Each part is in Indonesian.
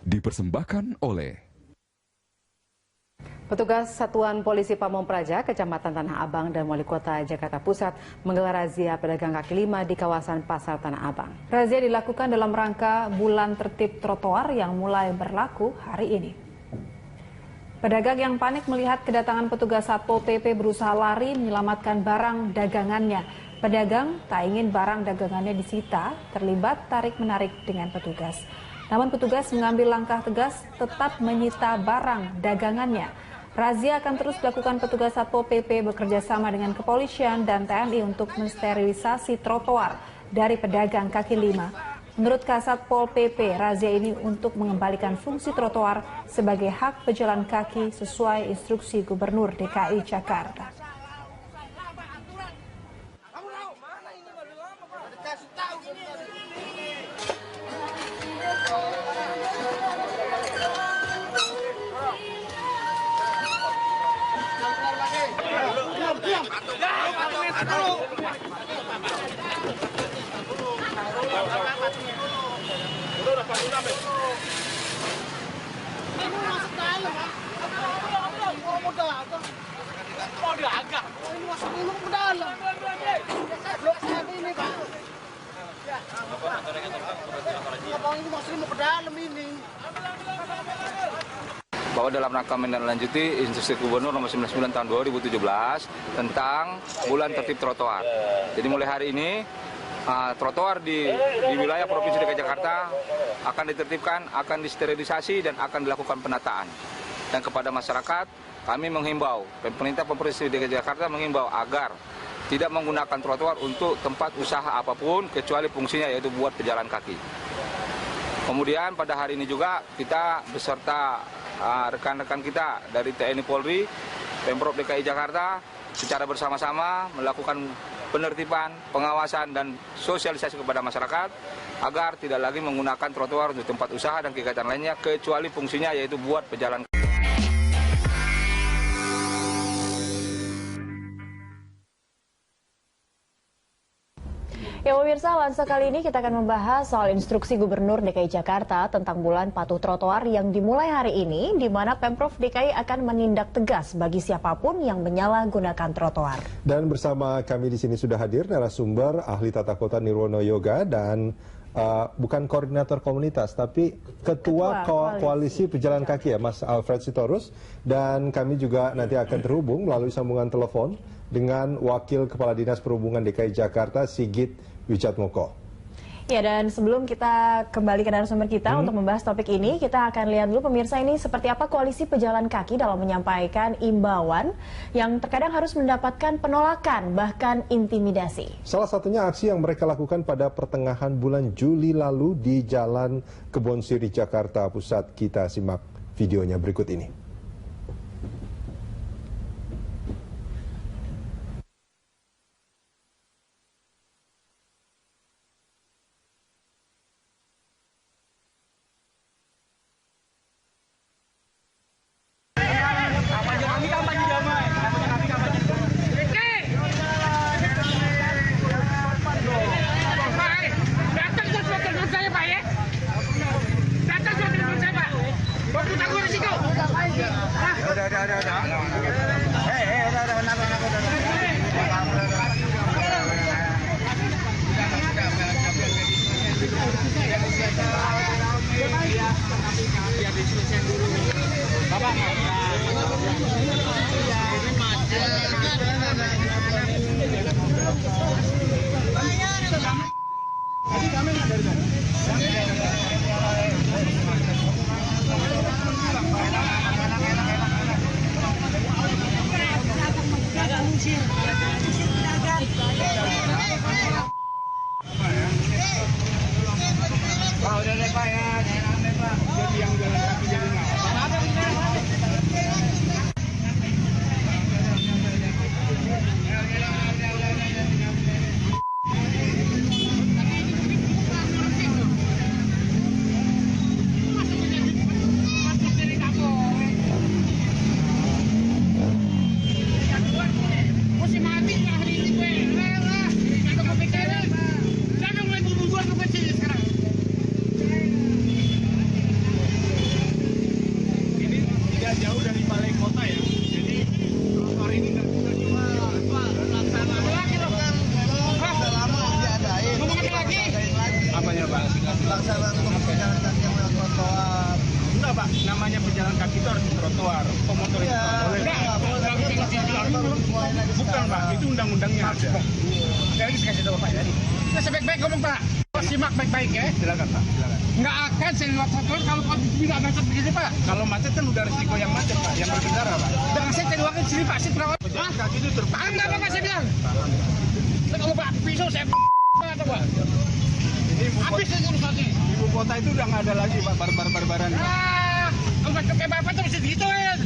dipersembahkan oleh petugas Satuan Polisi Pamong Praja, Kecamatan Tanah Abang dan Wali Kota Jakarta Pusat menggelar razia pedagang kaki lima di kawasan Pasar Tanah Abang. Razia dilakukan dalam rangka Bulan Tertib Trotoar yang mulai berlaku hari ini. Pedagang yang panik melihat kedatangan petugas Satpol PP berusaha lari menyelamatkan barang dagangannya. Pedagang tak ingin barang dagangannya disita, terlibat tarik-menarik dengan petugas. Namun petugas mengambil langkah tegas tetap menyita barang dagangannya. Razia akan terus dilakukan petugas Satpol PP bekerja sama dengan kepolisian dan TNI untuk mensterilisasi trotoar dari pedagang kaki lima. Menurut Kasatpol PP, razia ini untuk mengembalikan fungsi trotoar sebagai hak pejalan kaki sesuai instruksi Gubernur DKI Jakarta. Bahwa dalam rangka menindaklanjuti instruksi Gubernur nomor 99 tahun 2017 tentang Bulan Tertib Trotoar. Jadi mulai hari ini trotoar di wilayah Provinsi DKI Jakarta akan ditertibkan, akan disterilisasi dan akan dilakukan penataan. Dan kepada masyarakat kami menghimbau, pemerintah Provinsi DKI Jakarta menghimbau agar tidak menggunakan trotoar untuk tempat usaha apapun kecuali fungsinya yaitu buat pejalan kaki. Kemudian pada hari ini juga kita beserta rekan-rekan kita dari TNI Polri, Pemprov DKI Jakarta secara bersama-sama melakukan penertiban, pengawasan dan sosialisasi kepada masyarakat agar tidak lagi menggunakan trotoar untuk tempat usaha dan kegiatan lainnya kecuali fungsinya yaitu buat pejalan kaki. Ya pemirsa, Lansa kali ini kita akan membahas soal instruksi Gubernur DKI Jakarta tentang Bulan Patuh Trotoar yang dimulai hari ini, di mana Pemprov DKI akan menindak tegas bagi siapapun yang menyalahgunakan trotoar. Dan bersama kami di sini sudah hadir narasumber ahli tata kota Nirwono Yoga dan bukan koordinator komunitas, tapi Ketua Koalisi Pejalan Kaki ya, Mas Alfred Sitorus. Dan kami juga nanti akan terhubung melalui sambungan telepon dengan Wakil Kepala Dinas Perhubungan DKI Jakarta, Sigit Wijatmoko. Ya, dan sebelum kita kembali ke narasumber kita untuk membahas topik ini, kita akan lihat dulu pemirsa ini seperti apa koalisi pejalan kaki dalam menyampaikan imbauan yang terkadang harus mendapatkan penolakan, bahkan intimidasi. Salah satunya aksi yang mereka lakukan pada pertengahan bulan Juli lalu di Jalan Kebon Siri, Jakarta Pusat. Kita simak videonya berikut ini. trotoar, pemotor itu bukan Pak, itu undang-undangnya ada. Sekali lagi saya kasih tahu Pak ya. Kita sebaik-baik ngomong Pak, simak baik-baik ya. Silakan Pak, silakan. Nggak akan saya lewat trotoar kalau tidak macet begini Pak. Kalau macet kan udah resiko yang macet Pak, yang berkendara Pak. Jangan saya cari wakil sini Pak, saya perawat. Kaki itu terpaham nggak Pak saya bilang? Kalau Pak pisau saya atau Pak? Habis itu urusannya. Ibu kota itu udah nggak ada lagi Pak, barbar-barbaran. Kalau macam kayak Bapak terus digituin.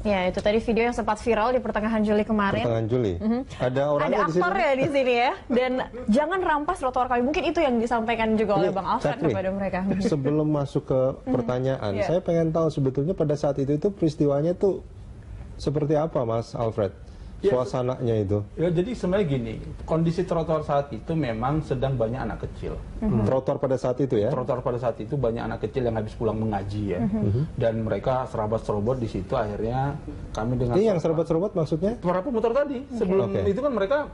Ya, itu tadi video yang sempat viral di pertengahan Juli kemarin. Pertengahan Juli. Ada orangnya Ada di sini. aktornya di sini ya. Dan jangan rampas trotoar kami. Mungkin itu yang disampaikan juga oleh Bang Alfred kepada mereka. Sebelum masuk ke pertanyaan, saya pengen tahu sebetulnya pada saat itu peristiwanya tuh seperti apa, Mas Alfred? Suasananya itu. Ya, jadi sebenarnya gini, kondisi trotoar saat itu memang sedang banyak anak kecil. Trotoar pada saat itu ya? Trotoar pada saat itu banyak anak kecil yang habis pulang mengaji ya. Dan mereka serabut-serobot di situ, akhirnya kami dengan... Ini yang serobot-serobot maksudnya? Para pemutar tadi, sebelum itu kan mereka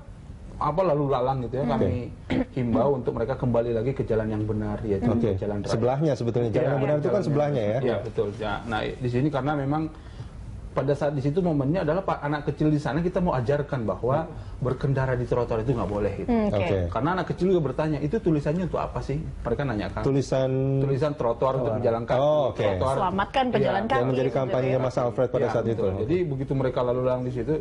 lalu lalang gitu ya, kami himbau untuk mereka kembali lagi ke jalan yang benar, yaitu jalan raya. Sebelahnya sebetulnya, jalan yang benar itu kan sebelahnya ya? Iya, betul. Ya, nah, di sini karena memang pada saat di situ momennya adalah anak kecil di sana kita mau ajarkan bahwa berkendara di trotoar itu nggak boleh gitu. Karena anak kecil juga bertanya, itu tulisannya untuk apa sih? Mereka nanyakan. Tulisan trotoar untuk pejalan kaki. Trotoar, selamatkan pejalan kaki. Yang menjadi kampanye Mas Alfred pada saat itu. Jadi begitu mereka lalu lalang di situ,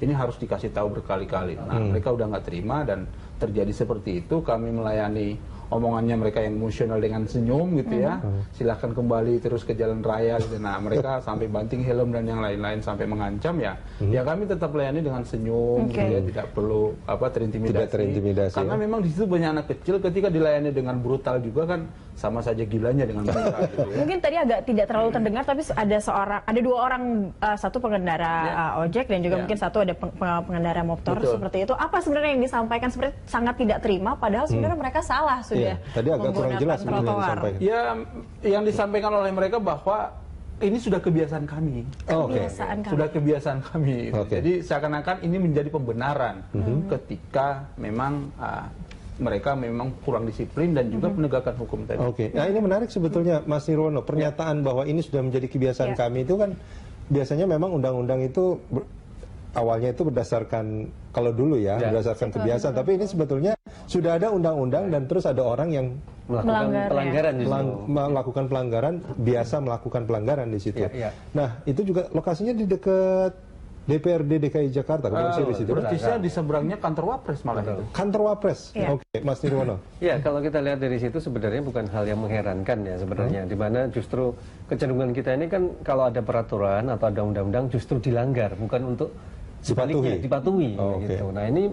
ini harus dikasih tahu berkali-kali. Nah, mereka udah nggak terima dan terjadi seperti itu. Kami melayani omongannya mereka yang emosional dengan senyum gitu ya. Silahkan kembali terus ke jalan raya gitu. Nah, mereka sampai banting helm dan yang lain-lain sampai mengancam ya. Ya kami tetap layani dengan senyum gitu ya, tidak perlu terintimidasi. Tidak terintimidasi. Karena memang di situ banyak anak kecil, ketika dilayani dengan brutal juga kan sama saja gilanya dengan mereka gitu ya. Mungkin tadi agak tidak terlalu terdengar, tapi ada dua orang, satu pengendara ojek dan juga mungkin satu ada pengendara motor. Seperti itu. Apa sebenarnya yang disampaikan? Seperti sangat tidak terima, padahal sebenarnya mereka salah sudah. Tadi agak kurang jelas yang disampaikan. Ya, yang disampaikan oleh mereka bahwa ini sudah kebiasaan kami. Sudah kebiasaan kami. Jadi seakan-akan ini menjadi pembenaran ketika memang mereka memang kurang disiplin dan juga penegakan hukum tadi. Nah, ini menarik sebetulnya Mas Nirwono, pernyataan bahwa ini sudah menjadi kebiasaan kami itu kan biasanya memang undang-undang itu awalnya itu berdasarkan, kalau dulu ya, berdasarkan kebiasaan, tapi ini sebetulnya sudah ada undang-undang dan terus ada orang yang melakukan pelanggaran, biasa melakukan pelanggaran di situ. Nah, itu juga lokasinya di dekat DPRD DKI Jakarta, di situ. Persisnya di seberangnya kantor Wapres malah itu. Kantor Wapres. Mas Nirwono. Ya, kalau kita lihat dari situ sebenarnya bukan hal yang mengherankan ya sebenarnya, di mana justru kecenderungan kita ini kan kalau ada peraturan atau ada undang-undang justru dilanggar, bukan untuk dipatuhi gitu. Nah, ini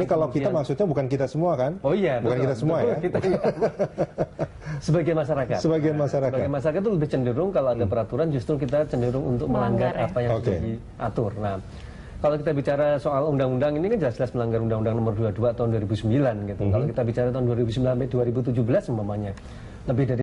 kalau kita maksudnya bukan kita semua kan? Oh iya, bukan kita semua ya. Sebagian masyarakat. Sebagian masyarakat. Sebagian masyarakat itu lebih cenderung kalau ada peraturan justru kita cenderung untuk melanggar apa yang sudah diatur. Nah, kalau kita bicara soal undang-undang ini kan jelas-jelas melanggar Undang-Undang Nomor 22 tahun 2009 gitu. Kalau kita bicara tahun 2009 sampai 2017 umpamanya lebih dari